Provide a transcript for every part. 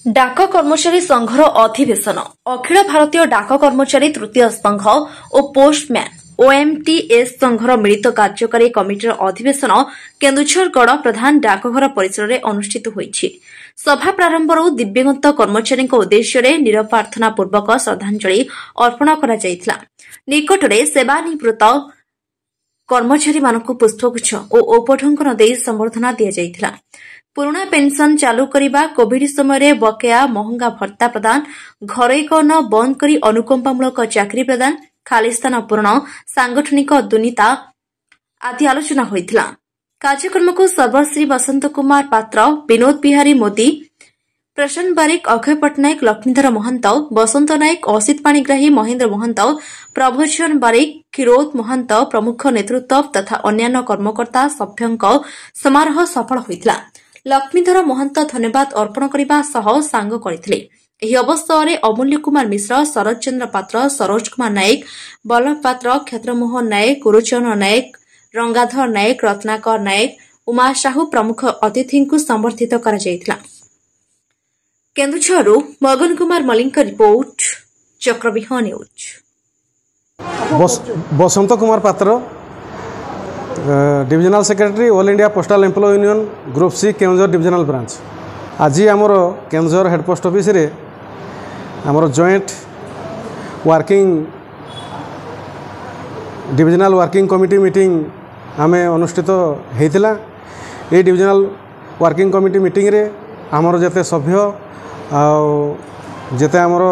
डाक कर्मचारी संघर अधिवेशन अखिल भारतीय डाक कर्मचारी तृतीय संघ और पोस्टमैन ओएमटीएस संघर मिलित कार्यकारी कमिटर अधिवेशन केन्दुझरगढ़ प्रधान डाकघर परिसर में अनुष्ठित होईछि। सभा प्रारंभरू दिव्यांगत कर्मचारी उद्देश्य निरप्रार्थना पूर्वक श्रद्धांजलि अर्पण करा जायथिला। निकटरे सेवानिवृत्त कर्मचारी मानक पुष्पगुच्छ और उपढंकन दे संबर्धना दिया जायथिला। पुराना पेंशन चालू करने कोविड समय बकेया महंगा भत्ता प्रदान घरैकन बंद करी अनुकंपामूलक चाकरी प्रदान खाली स्थान पूरण सांगठनिक दुर्नीति आदि आलोचना होइथिला। कार्यक्रम को सर्वश्री वसंत कुमार पात्र, विनोद बिहारी मोदी, प्रशांत बारिक, अक्षय पट्टनायक, लक्ष्मीधर महंत, बसंत नायक, असित पाणिग्राही, महेन्द्र महंत, प्रभोचन बारिक, किरोत महंत प्रमुख नेतृत्व तथा अन्यान्य कर्मकर्ता सभ्यों समारोह सफल होइथिला। लक्ष्मीधर महंत धन्यवाद अर्पण करने सह सांग करथिले। एही अवसर में अमूल्य कुमार मिश्र, शरद चंद्र पात्र, सरोज कुमार नायक, बल्लभ पात्र, क्षेत्रमोहन नायक, गुरुचरण नायक, रंगाधर नायक, रत्नाकर नायक, उमा साहू प्रमुख अतिथि को संबर्धित करा जायथिला। केन्दुझरु Magan Kumar Malik report, Chakravyuh news. Basant Kumar Patra, divisional secretary, all India postal employ union group C Keonjhar divisional branch. आज आमर केन्दुझर हेड पोस्ट ऑफिस रे आमर joint working divisional working committee meeting आमे अनुष्ठित होइतिला। ए डिविजनल वर्किंग कमिटी मीटिंग रे आमर जते सभ्य जते आमर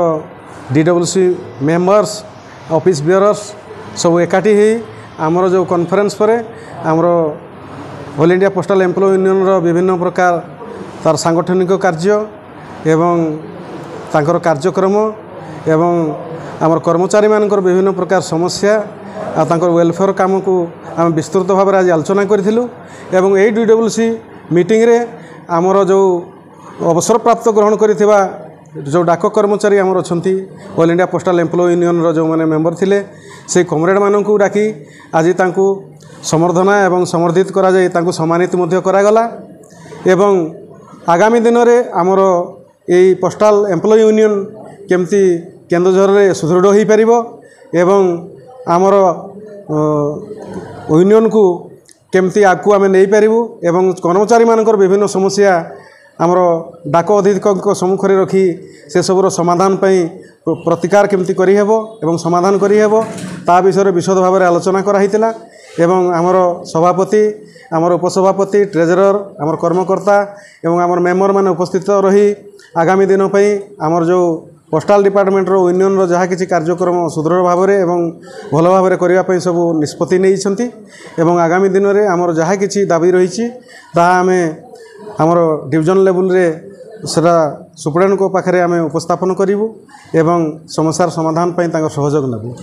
डीडब्ल्यूसी मेंबर्स, ऑफिस बियरर्स सब एकाठी ही आमर जो कॉन्फ्रेंस पर आमर All India postal employ union रो विभिन्न प्रकार तार सांगठनिक कार्य एवं तांकर कार्यक्रम एवं आमर कर्मचारी मानकर विभिन्न प्रकार समस्या आ तांकर वेलफेयर काम को आम विस्तृत भाव में आज आलोचना करूँ। एवं यही डीडब्ल्यूसी मीटिंग रे आमर जो अवसर प्राप्त ग्रहण करिथिबा जो डाक कर्मचारी आमर अछंती All India postal employ union रो जो माने मेंबर थिले से कमरेड मानकू डाकी आज तांकू समर्धना एवं समर्थित करा जाय तांकू सम्मानित मध्य करागला। एवं आगामी दिन में आमर यही पोस्टल एम्प्लॉय यूनियन केमती केन्दुझर रे सुदृढ़ हो पारिबो एवं आमर यूनियन को केमती आगू आमे नहीं पारिबु एवं कर्मचारी मानकर विभिन्न समस्या आमर डाक अधीक्षक सम्मुख में रखी से सबुर समाधान पई प्रतिकार केमती करी हेबो एवं समाधान करी हेबो ता विषय विशद भाव में आलोचना कराइतिला। एवं आमर सभापति, आमर उपसभापति, ट्रेजरर, आमर कर्मकर्ता एवं आमर मेंबर माने उपस्थित रही आगामी दिन पई आमर जो पोस्टाल डिपार्टमेंट रो यूनियन रो जहाँ किसी कार्यक्रम सुदृढ़ भाव में एवं भल भाव में करने सब निष्पत्ति नहीं एवं आगामी दिन में आमर जहाँ किसी दाबी रही आमे आमर डिविजन लेवल रे सेटा सुप्रीमकोर्ट पाखे आमे उपस्थापन करूँ एवं समस्यार समाधान पई तांकर सहयोग नेबु।